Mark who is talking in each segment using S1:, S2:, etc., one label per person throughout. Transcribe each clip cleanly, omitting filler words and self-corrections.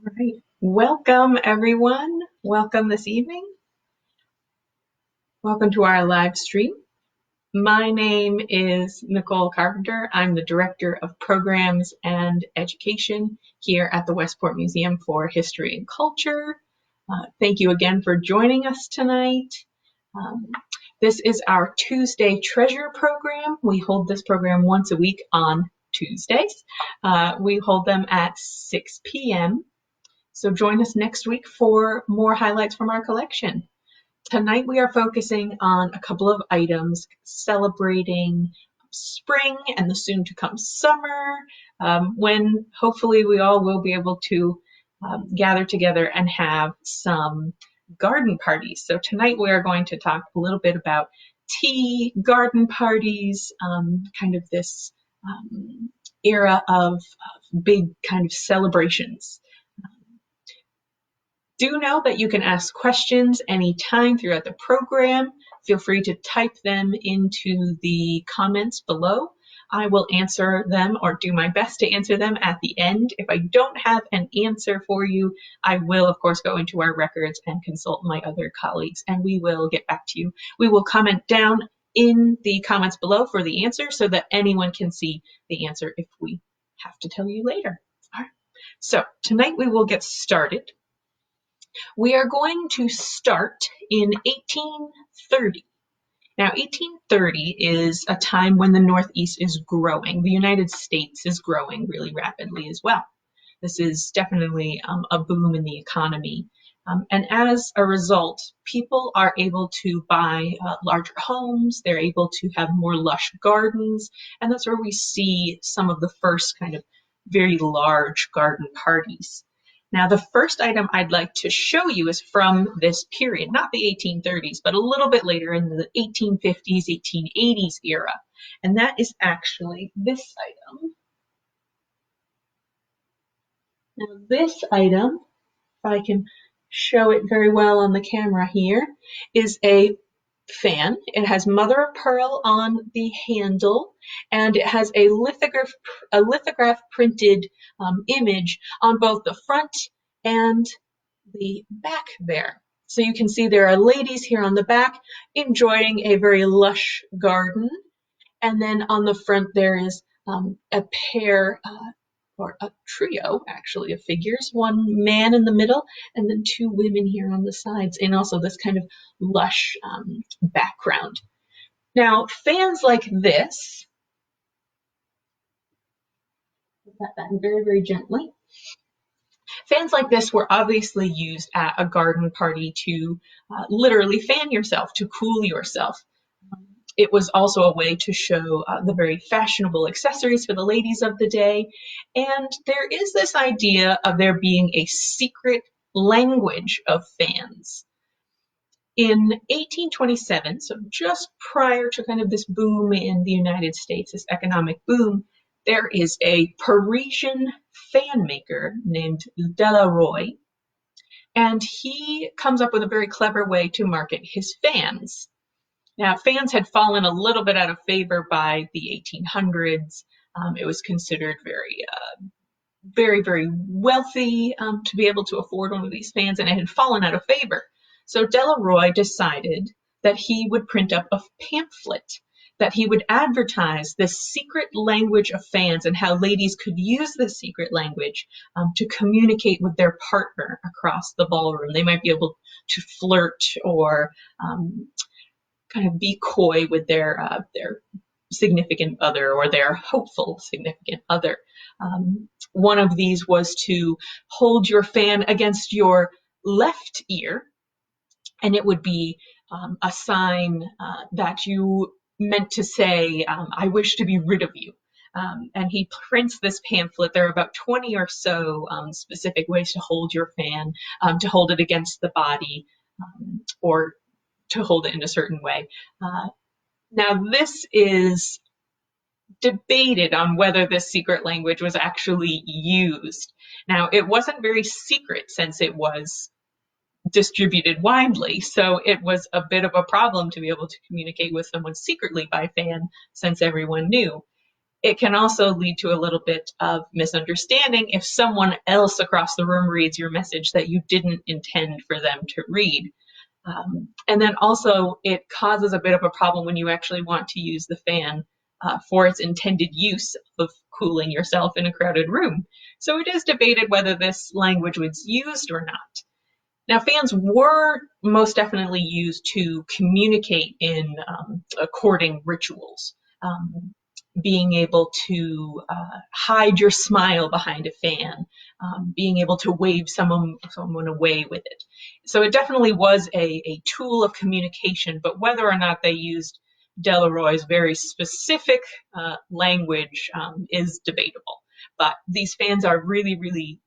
S1: Right. Welcome, everyone. Welcome this evening. Welcome to our live stream. My name is Nicole Carpenter. I'm the Director of Programs and Education here at the Westport Museum for History and Culture. Thank you again for joining us tonight. Um, this is our Tuesday Treasure Program. We hold this program once a week on Tuesdays. We hold them at 6 p.m. So join us next week for more highlights from our collection. Tonight we are focusing on a couple of items celebrating spring and the soon to come summer, when hopefully we all will be able to gather together and have some garden parties. So tonight we are going to talk a little bit about tea, garden parties, kind of this era of big kind of celebrations. Do know that you can ask questions anytime throughout the program. Feel free to type them into the comments below. I will answer them or do my best to answer them at the end. If I don't have an answer for you, I will, of course, go into our records and consult my other colleagues, and we will get back to you. We will comment down in the comments below for the answer so that anyone can see the answer if we have to tell you later. All right. So tonight we will get started. We are going to start in 1830. Now, 1830 is a time when the Northeast is growing. The United States is growing really rapidly as well. This is definitely a boom in the economy. And as a result, people are able to buy larger homes. They're able to have more lush gardens. And that's where we see some of the first kind of very large garden parties. Now, the first item I'd like to show you is from this period, not the 1830s, but a little bit later in the 1850s, 1880s era. And that is actually this item. Now, this item, if I can show it very well on the camera here, is a fan. It has mother of pearl on the handle, and it has a lithograph printed image on both the front and the back there. So you can see there are ladies here on the back enjoying a very lush garden, and then on the front there is a pair or a trio, actually, of figures, one man in the middle and then two women here on the sides, and also this kind of lush background. Now, fans like this, put that back very, very gently. Fans like this were obviously used at a garden party to literally fan yourself, to cool yourself. It was also a way to show the very fashionable accessories for the ladies of the day. And there is this idea of there being a secret language of fans. In 1827, so just prior to kind of this boom in the United States, this economic boom, there is a Parisian fan maker named Delaroy, and he comes up with a very clever way to market his fans. Now, fans had fallen a little bit out of favor by the 1800s. It was considered very, very wealthy to be able to afford one of these fans, and it had fallen out of favor. So Delaroy decided that he would print up a pamphlet, that he would advertise this secret language of fans and how ladies could use this secret language to communicate with their partner across the ballroom. They might be able to flirt or kind of be coy with their significant other or their hopeful significant other. One of these was to hold your fan against your left ear, and it would be a sign that you meant to say, I wish to be rid of you. And he prints this pamphlet. There are about 20 or so specific ways to hold your fan, to hold it against the body, or to hold it in a certain way. Now, this is debated on whether this secret language was actually used. Now, it wasn't very secret since it was distributed widely, so it was a bit of a problem to be able to communicate with someone secretly by fan since everyone knew. It can also lead to a little bit of misunderstanding if someone else across the room reads your message that you didn't intend for them to read. And then also it causes a bit of a problem when you actually want to use the fan for its intended use of cooling yourself in a crowded room. So it is debated whether this language was used or not. Now, fans were most definitely used to communicate in courting rituals. Being able to hide your smile behind a fan, being able to wave someone away with it. So it definitely was a tool of communication, but whether or not they used Delaroy's very specific language is debatable. But these fans are really, really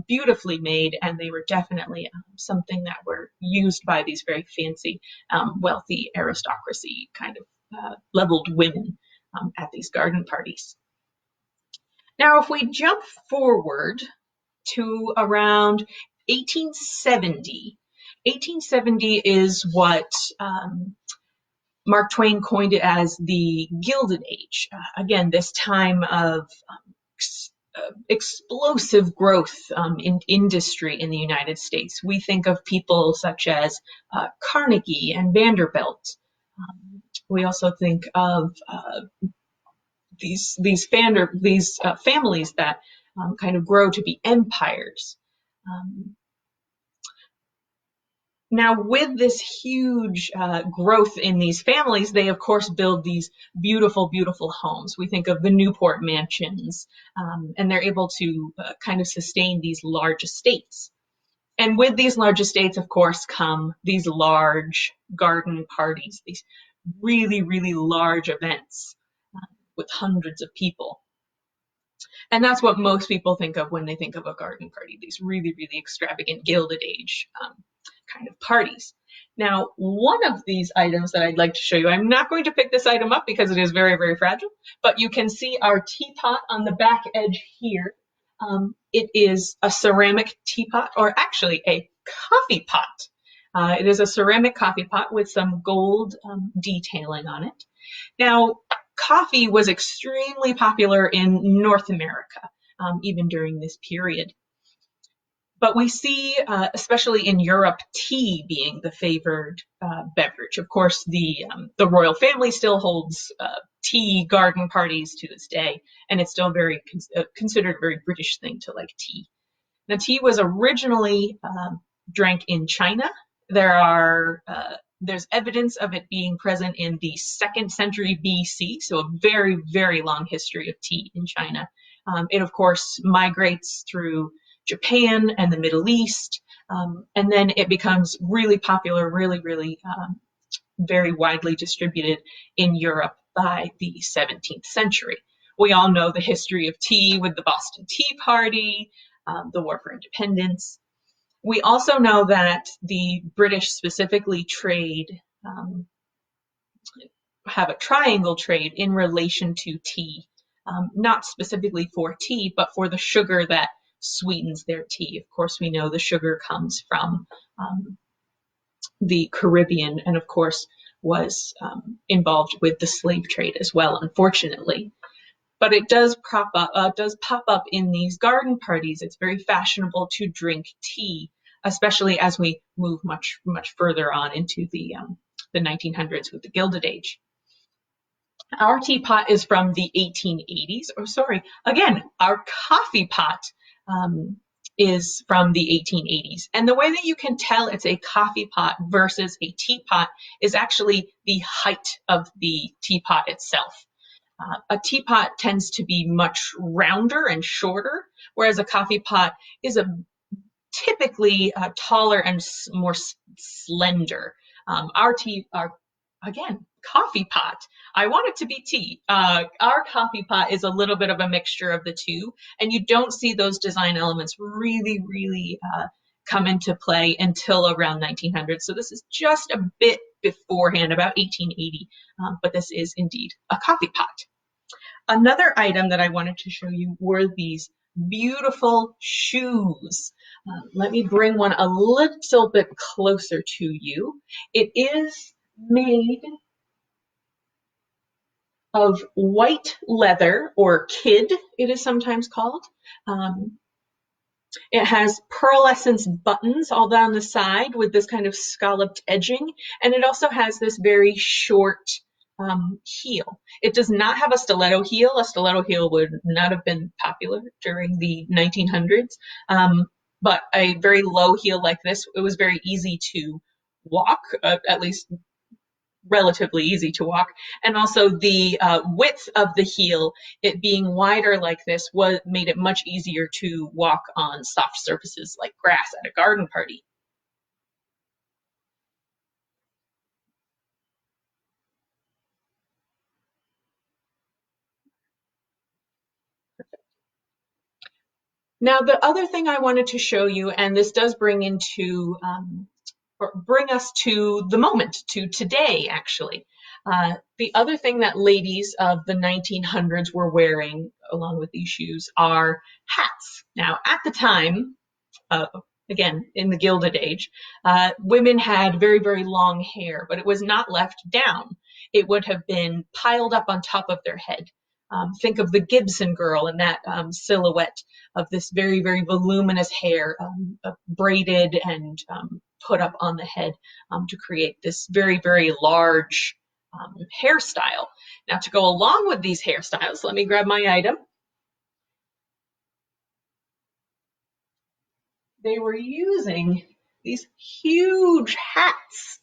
S1: beautifully made, and they were definitely something that were used by these very fancy, wealthy aristocracy kind of leveled women at these garden parties. Now, if we jump forward to around 1870, 1870 is what Mark Twain coined it as the Gilded Age. Again, this time of explosive growth in industry in the United States. We think of people such as Carnegie and Vanderbilt. We also think of these families that kind of grow to be empires. Now, with this huge growth in these families, they of course build these beautiful, beautiful homes. We think of the Newport mansions, and they're able to kind of sustain these large estates. And with these large estates, of course, come these large garden parties, these really, really large events with hundreds of people. And that's what most people think of when they think of a garden party, these really, really extravagant Gilded Age kind of parties. Now, one of these items that I'd like to show you, I'm not going to pick this item up because it is very, very fragile, but you can see our teapot on the back edge here. It is a ceramic teapot, or actually a coffee pot. It is a ceramic coffee pot with some gold detailing on it. Now, coffee was extremely popular in North America, even during this period. But we see, especially in Europe, tea being the favored beverage. Of course, the royal family still holds tea garden parties to this day, and it's still very considered a very British thing to like tea. Now, tea was originally drank in China. There's evidence of it being present in the 2nd century BC, so a very, very long history of tea in China. It, of course, migrates through Japan and the Middle East, and then it becomes really popular, really, really very widely distributed in Europe by the 17th century. We all know the history of tea with the Boston Tea Party, the War for Independence. We also know that the British specifically have a triangle trade in relation to tea, not specifically for tea, but for the sugar that sweetens their tea. Of course, we know the sugar comes from the Caribbean, and of course was involved with the slave trade as well, unfortunately. But it does pop up in these garden parties. It's very fashionable to drink tea, especially as we move much, much further on into the 1900s with the Gilded Age. Our teapot is from the 1880s, or sorry, again, our coffee pot is from the 1880s. And the way that you can tell it's a coffee pot versus a teapot is actually the height of the teapot itself. A teapot tends to be much rounder and shorter, whereas a coffee pot is typically taller and more slender. Our coffee pot, I want it to be tea. Our coffee pot is a little bit of a mixture of the two, and you don't see those design elements really, really come into play until around 1900. So this is just a bit beforehand, about 1880, but this is indeed a coffee pot. Another item that I wanted to show you were these beautiful shoes. Let me bring one a little bit closer to you. It is made of white leather, or kid, it is sometimes called. Um, it has pearlescent buttons all down the side with this kind of scalloped edging, and it also has this very short heel. It does not have a stiletto heel. A stiletto heel would not have been popular during the 1900s, but a very low heel like this, it was very easy to walk, at least relatively easy to walk. And also the width of the heel, it being wider like this, made it much easier to walk on soft surfaces like grass at a garden party. Now, the other thing I wanted to show you, and this does bring into or bring us to the moment, to today, actually. The other thing that ladies of the 1900s were wearing, along with these shoes, are hats. Now, at the time, uh, again, in the Gilded Age, women had very, very long hair, but it was not left down. It would have been piled up on top of their head. Think of the Gibson girl and that silhouette of this very, very voluminous hair, braided and put up on the head to create this very, very large hairstyle. Now, to go along with these hairstyles, let me grab my item. They were using these huge hats.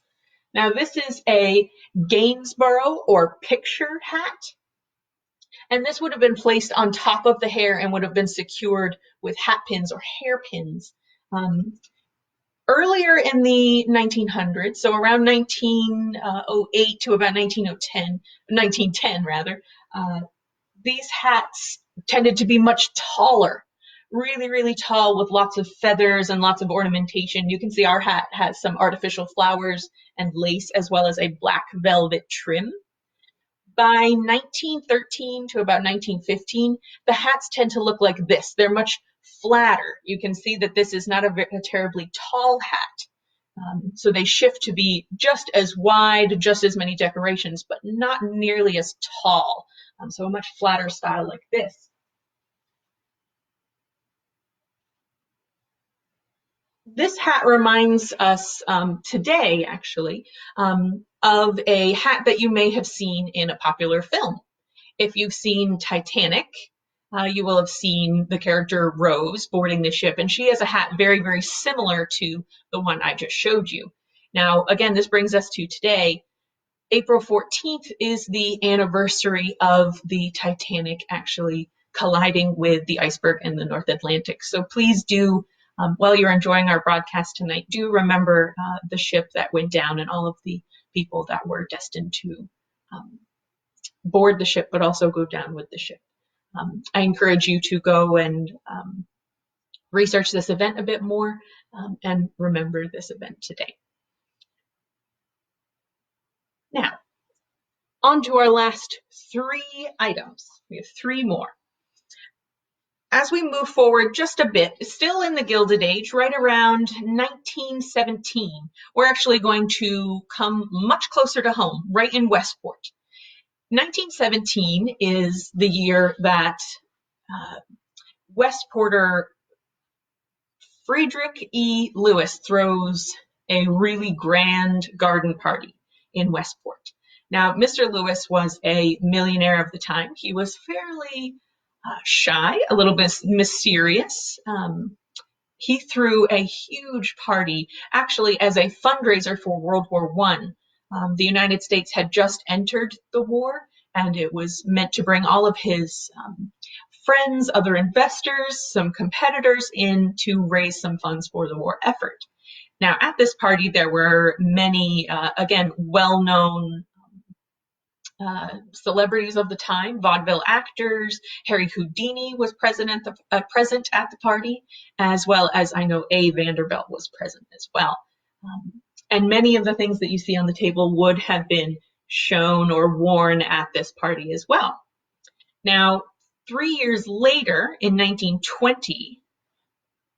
S1: Now, this is a Gainsborough or picture hat, and this would have been placed on top of the hair and would have been secured with hat pins or hairpins. Earlier in the 1900s, so around 1908 to about 1910 rather, these hats tended to be much taller, really, really tall with lots of feathers and lots of ornamentation. You can see our hat has some artificial flowers and lace as well as a black velvet trim. By 1913 to about 1915, the hats tend to look like this. They're much flatter. You can see that this is not a terribly tall hat. So they shift to be just as wide, just as many decorations, but not nearly as tall. So a much flatter style like this. This hat reminds us today, actually, of a hat that you may have seen in a popular film. If you've seen Titanic, you will have seen the character Rose boarding the ship, and she has a hat very, very similar to the one I just showed you. Now, again, this brings us to today. April 14th is the anniversary of the Titanic actually colliding with the iceberg in the North Atlantic. So please do, while you're enjoying our broadcast tonight, do remember the ship that went down and all of the people that were destined to board the ship, but also go down with the ship. I encourage you to go and research this event a bit more and remember this event today. Now, on to our last 3 items. We have 3 more. As we move forward just a bit, still in the Gilded Age, right around 1917, we're actually going to come much closer to home, right in Westport. 1917 is the year that Westporter Frederick E. Lewis throws a really grand garden party in Westport. Now, Mr. Lewis was a millionaire of the time. He was fairly shy, a little bit mysterious. He threw a huge party, actually as a fundraiser for World War I. The United States had just entered the war, and it was meant to bring all of his friends, other investors, some competitors in to raise some funds for the war effort. Now, at this party, there were many, again, well-known celebrities of the time, vaudeville actors. Harry Houdini was present at the party, as well as I know A. Vanderbilt was present as well. And many of the things that you see on the table would have been shown or worn at this party as well. Now, 3 years later, in 1920,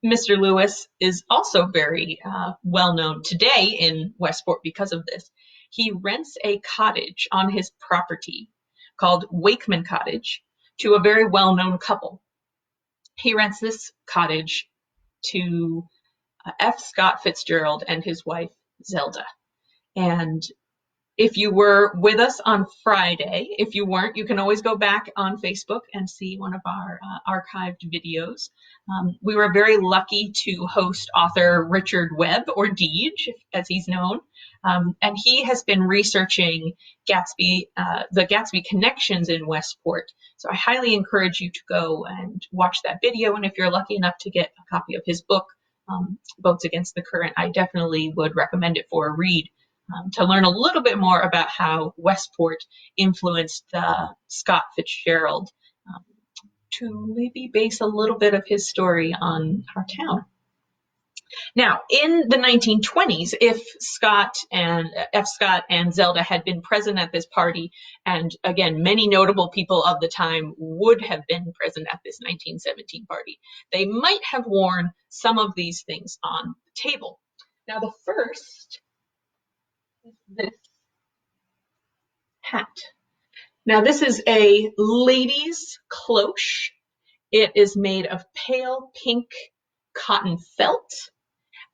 S1: Mr. Lewis is also very well known today in Westport because of this. He rents a cottage on his property called Wakeman Cottage to a very well-known couple. He rents this cottage to F. Scott Fitzgerald and his wife, Zelda. And if you were with us on Friday, if you weren't, you can always go back on Facebook and see one of our archived videos. We were very lucky to host author Richard Webb, or Deej, as he's known. And he has been researching Gatsby, the Gatsby connections in Westport. So I highly encourage you to go and watch that video. And if you're lucky enough to get a copy of his book, Boats Against the Current, I definitely would recommend it for a read. To learn a little bit more about how Westport influenced Scott Fitzgerald, to maybe base a little bit of his story on our town. Now, in the 1920s, if F. Scott and Zelda had been present at this party, and again, many notable people of the time would have been present at this 1917 party, they might have worn some of these things on the table. Now, the first is this hat. Now, this is a lady's cloche. It is made of pale pink cotton felt.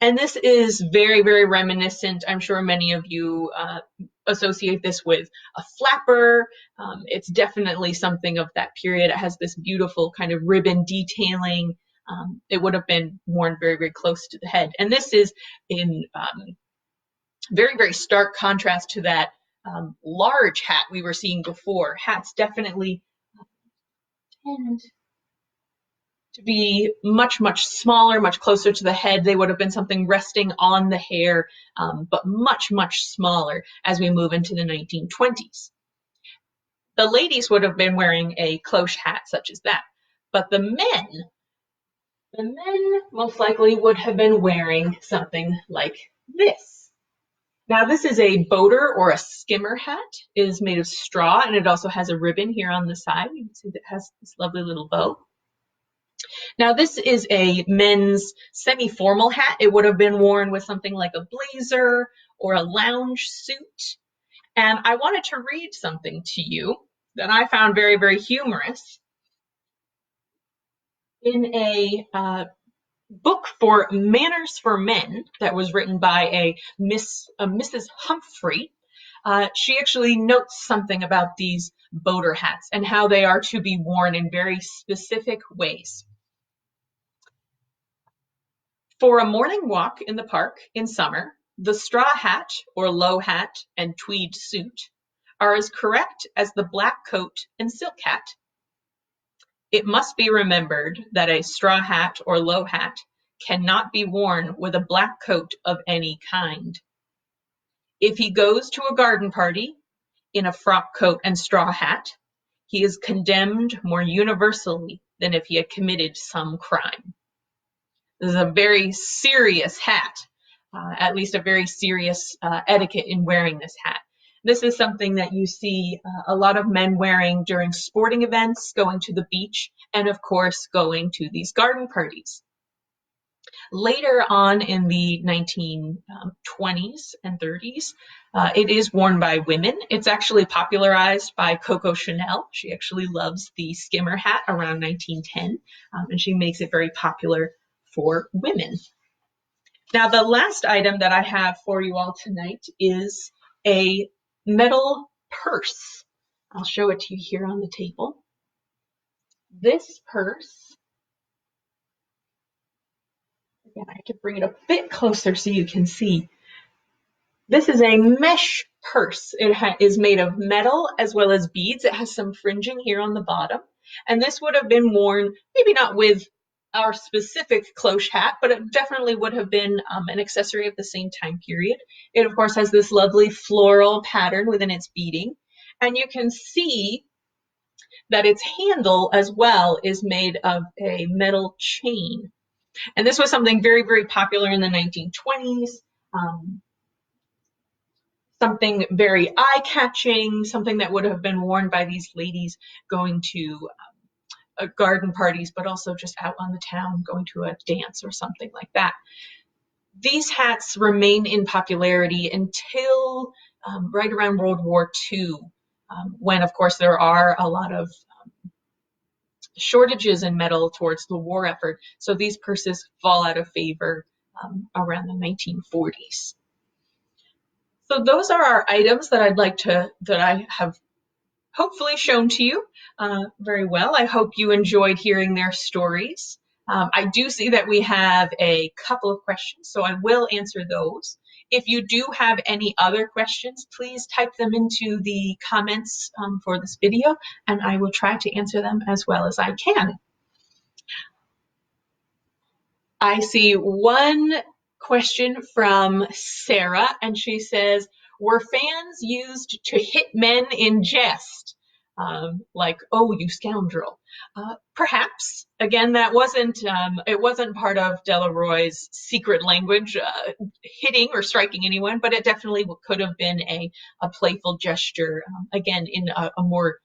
S1: And this is very, very reminiscent. I'm sure many of you associate this with a flapper. It's definitely something of that period. It has this beautiful kind of ribbon detailing. It would have been worn very, very close to the head. And this is in very, very stark contrast to that large hat we were seeing before. Hats definitely tend to be much, much smaller, much closer to the head. They would have been something resting on the hair, but much, much smaller as we move into the 1920s. The ladies would have been wearing a cloche hat such as that, but the men most likely would have been wearing something like this. Now, this is a boater or a skimmer hat. It is made of straw, and it also has a ribbon here on the side. You can see that it has this lovely little bow. Now, this is a men's semi-formal hat. It would have been worn with something like a blazer or a lounge suit. And I wanted to read something to you that I found very, very humorous in a book for Manners for Men that was written by a Mrs. Humphrey. She actually notes something about these boater hats and how they are to be worn in very specific ways. For a morning walk in the park in summer, the straw hat or low hat and tweed suit are as correct as the black coat and silk hat. It must be remembered that a straw hat or low hat cannot be worn with a black coat of any kind. If he goes to a garden party in a frock coat and straw hat, he is condemned more universally than if he had committed some crime. This is a very serious hat, at least a very serious etiquette in wearing this hat. This is something that you see a lot of men wearing during sporting events, going to the beach, and of course going to these garden parties. Later on in the 1920s and 30s, it is worn by women. It's actually popularized by Coco Chanel. She actually loves the skimmer hat around 1910, and she makes it very popular for women. Now, the last item that I have for you all tonight is a metal purse. I'll show it to you here on the table. This purse, again, I have to bring it a bit closer so you can see. This is a mesh purse. It is made of metal as well as beads. It has some fringing here on the bottom. And this would have been worn, maybe not with our specific cloche hat, but it definitely would have been an accessory of the same time period. It, of course, has this lovely floral pattern within its beading. And you can see that its handle as well is made of a metal chain. And this was something very, very popular in the 1920s. Something very eye-catching, something that would have been worn by these ladies going to garden parties, but also just out on the town, going to a dance or something like that. These hats remain in popularity until right around World War II. when, of course, there are a lot of shortages in metal towards the war effort. So these purses fall out of favor around the 1940s. So those are our items that that I have hopefully shown to you very well. I hope you enjoyed hearing their stories. I do see that we have a couple of questions, so I will answer those. If you do have any other questions, please type them into the comments for this video, and I will try to answer them as well as I can. I see one question from Sarah, and she says, were fans used to hit men in jest? Like, oh, you scoundrel. Perhaps. Again, that wasn't, it wasn't part of Delaroy's secret language, hitting or striking anyone, but it definitely could have been a playful gesture. Again, in a more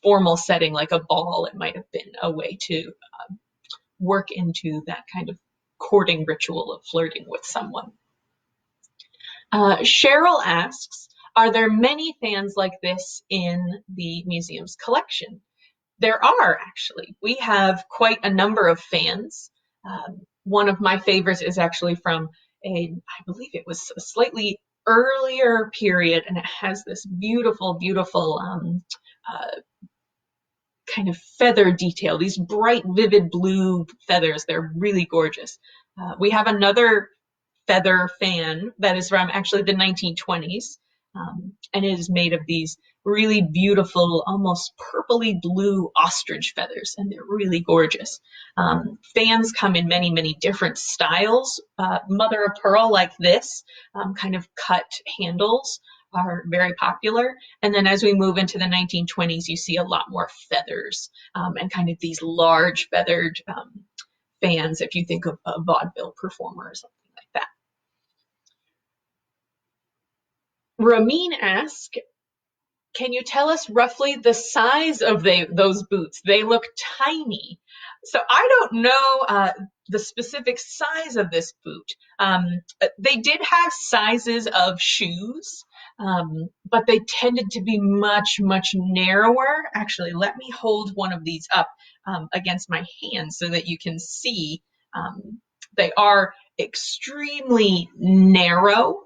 S1: formal setting, like a ball, it might have been a way to work into that kind of courting ritual of flirting with someone. Cheryl asks, are there many fans like this in the museum's collection? There are, actually. We have quite a number of fans. One of my favorites is actually from I believe it was a slightly earlier period, and it has this beautiful, beautiful kind of feather detail, these bright, vivid blue feathers. They're really gorgeous. We have another feather fan that is from actually the 1920s, and it is made of these really beautiful, almost purpley blue ostrich feathers, and they're really gorgeous. Fans come in many, many different styles. Mother of pearl like this, kind of cut handles, are very popular. And then as we move into the 1920s, you see a lot more feathers and kind of these large feathered fans, if you think of a vaudeville performer or something like that. Ramin asks, can you tell us roughly the size of those boots? They look tiny. So I don't know the specific size of this boot. They did have sizes of shoes, but they tended to be much, much narrower. Actually, let me hold one of these up against my hand so that you can see. They are extremely narrow.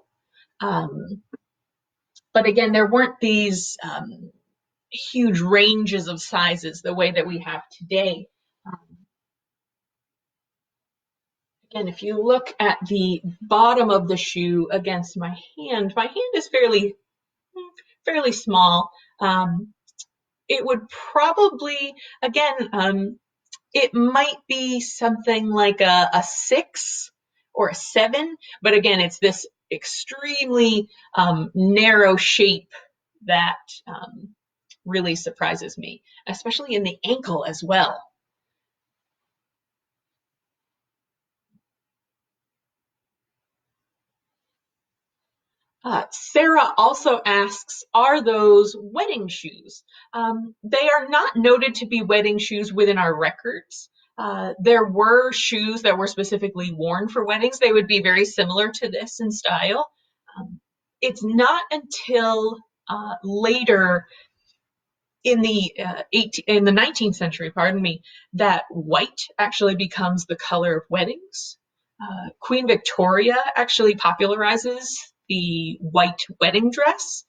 S1: But again, there weren't these huge ranges of sizes the way that we have today. Again, if you look at the bottom of the shoe against my hand is fairly small. It would probably, again, it might be something like a 6 or a 7, but again, it's this extremely narrow shape that really surprises me, especially in the ankle as well. Sarah also asks, are those wedding shoes? They are not noted to be wedding shoes within our records. There were shoes that were specifically worn for weddings. They would be very similar to this in style. It's not until later in the 19th century, that white actually becomes the color of weddings. Queen Victoria actually popularizes the white wedding dress.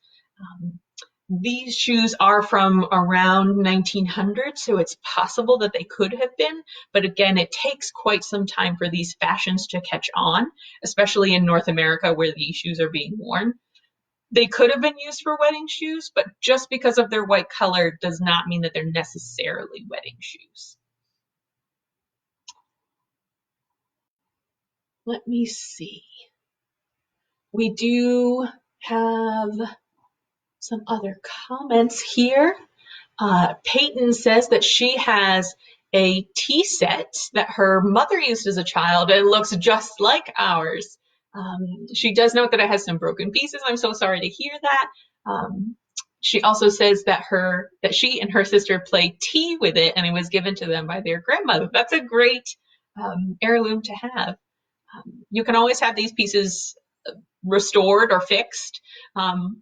S1: These shoes are from around 1900, so it's possible that they could have been, but again, it takes quite some time for these fashions to catch on, especially in North America where these shoes are being worn. They could have been used for wedding shoes, but just because of their white color does not mean that they're necessarily wedding shoes. Let me see. We do have some other comments here. Peyton says that she has a tea set that her mother used as a child and it looks just like ours. She does note that it has some broken pieces. I'm so sorry to hear that. She also says that she and her sister play tea with it and it was given to them by their grandmother. That's a great heirloom to have. You can always have these pieces restored or fixed,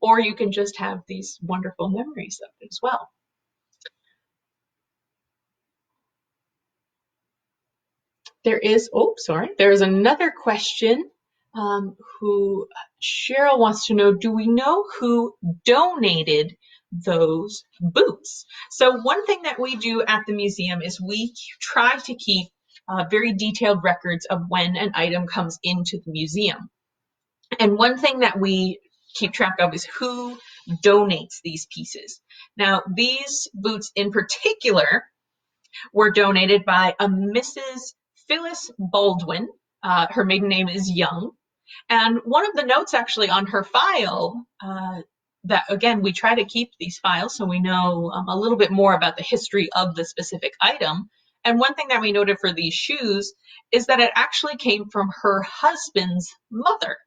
S1: or you can just have these wonderful memories of it as well. There's another question, who Cheryl wants to know, do we know who donated those boots? So one thing that we do at the museum is we try to keep very detailed records of when an item comes into the museum. And one thing that we keep track of is who donates these pieces. Now, these boots in particular were donated by a Mrs. Phyllis Baldwin. Her maiden name is Young. And one of the notes actually on her file, that again, we try to keep these files so we know a little bit more about the history of the specific item. And one thing that we noted for these shoes is that it actually came from her husband's mother,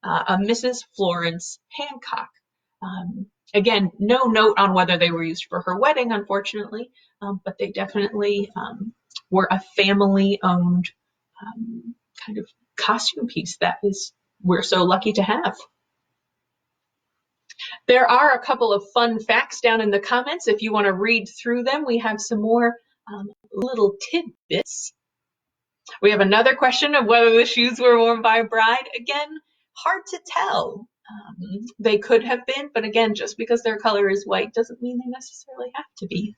S1: a Mrs. Florence Hancock. Again, no note on whether they were used for her wedding, unfortunately, but they definitely were a family-owned kind of costume piece that we're so lucky to have. There are a couple of fun facts down in the comments. If you want to read through them, we have some more little tidbits. We have another question of whether the shoes were worn by a bride. Again, hard to tell. They could have been, but again, just because their color is white doesn't mean they necessarily have to be.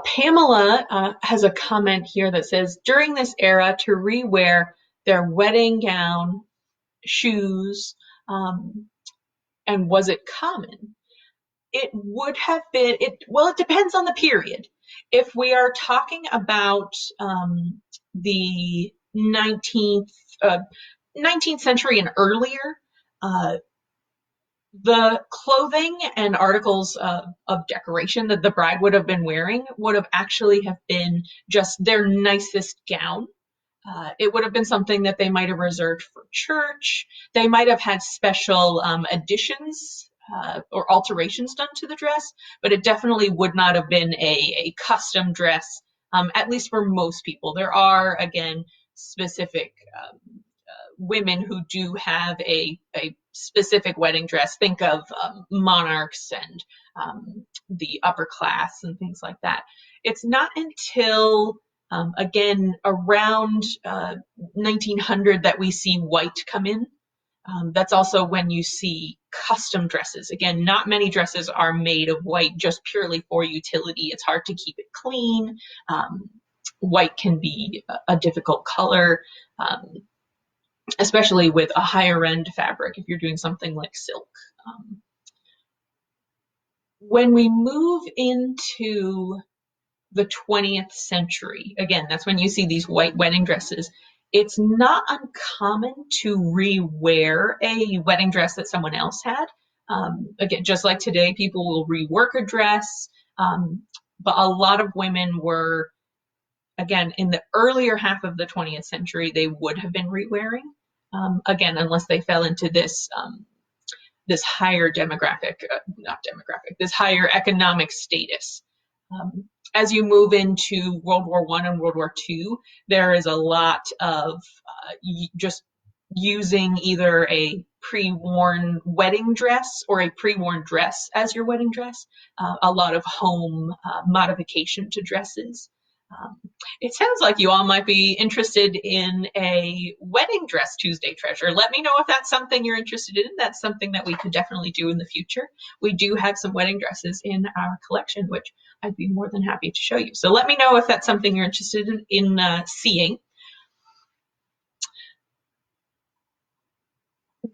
S1: Pamela has a comment here that says, during this era, to rewear their wedding gown, shoes, and was it common? It would have been, well, it depends on the period. If we are talking about the 19th century and earlier, the clothing and articles of decoration that the bride would have been wearing would have actually have been just their nicest gown. It would have been something that they might have reserved for church. They might have had special additions or alterations done to the dress, but it definitely would not have been a custom dress, at least for most people. There are, again, specific women who do have a specific wedding dress. Think of monarchs and the upper class and things like that. It's not until again around 1900 that we see white come in. That's also when you see custom dresses. Again, not many dresses are made of white just purely for utility. It's hard to keep it clean. White can be a difficult color, especially with a higher end fabric if you're doing something like silk. When we move into the 20th century, again, that's when you see these white wedding dresses. It's not uncommon to rewear a wedding dress that someone else had. Again, just like today, people will rework a dress, but a lot of women were, again, in the earlier half of the 20th century, they would have been rewearing. Again, unless they fell into this this higher this higher economic status. As you move into World War I and World War II, there is a lot of just using either a pre-worn wedding dress or a pre-worn dress as your wedding dress. A lot of home modification to dresses. It sounds like you all might be interested in a wedding dress Tuesday treasure. Let me know if that's something you're interested in. That's something that we could definitely do in the future. We do have some wedding dresses in our collection, which I'd be more than happy to show you. So let me know if that's something you're interested in seeing.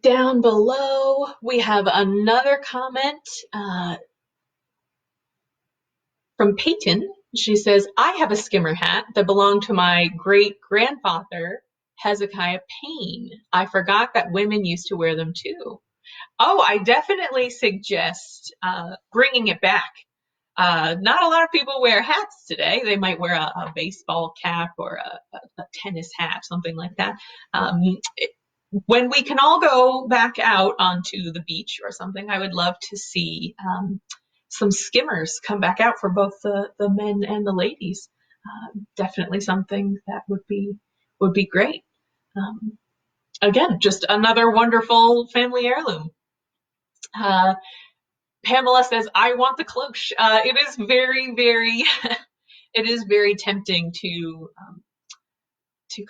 S1: Down below, we have another comment from Peyton. She says, I have a skimmer hat that belonged to my great-grandfather, Hezekiah Payne. I forgot that women used to wear them too. Oh, I definitely suggest bringing it back. Not a lot of people wear hats today. They might wear a baseball cap or a tennis hat, something like that. When we can all go back out onto the beach or something, I would love to see some skimmers come back out for both the men and the ladies. Definitely something that would be great. again, just another wonderful family heirloom. Pamela says, I want the cloche. It is very, very, it is very tempting to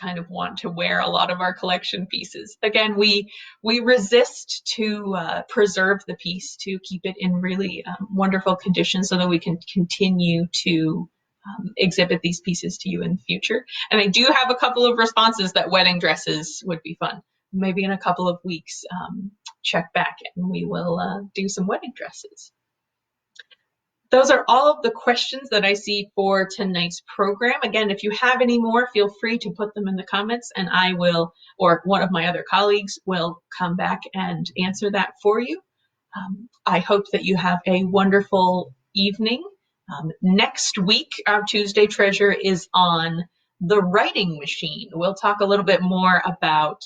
S1: kind of want to wear a lot of our collection pieces. Again, we resist to preserve the piece, to keep it in really wonderful condition so that we can continue to exhibit these pieces to you in the future. And I do have a couple of responses that wedding dresses would be fun. Maybe in a couple of weeks, check back and we will do some wedding dresses. Those are all of the questions that I see for tonight's program. Again, if you have any more, feel free to put them in the comments and I will, or one of my other colleagues will come back and answer that for you. I hope that you have a wonderful evening. Next week, our Tuesday Treasure is on the writing machine. We'll talk a little bit more about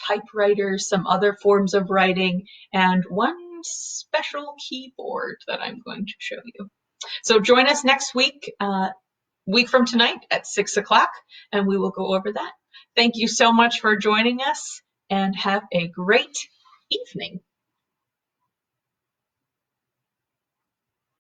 S1: typewriters, some other forms of writing, and one special keyboard that I'm going to show you. So join us next week, week from tonight at 6 o'clock, and we will go over that. Thank you so much for joining us, and have a great evening.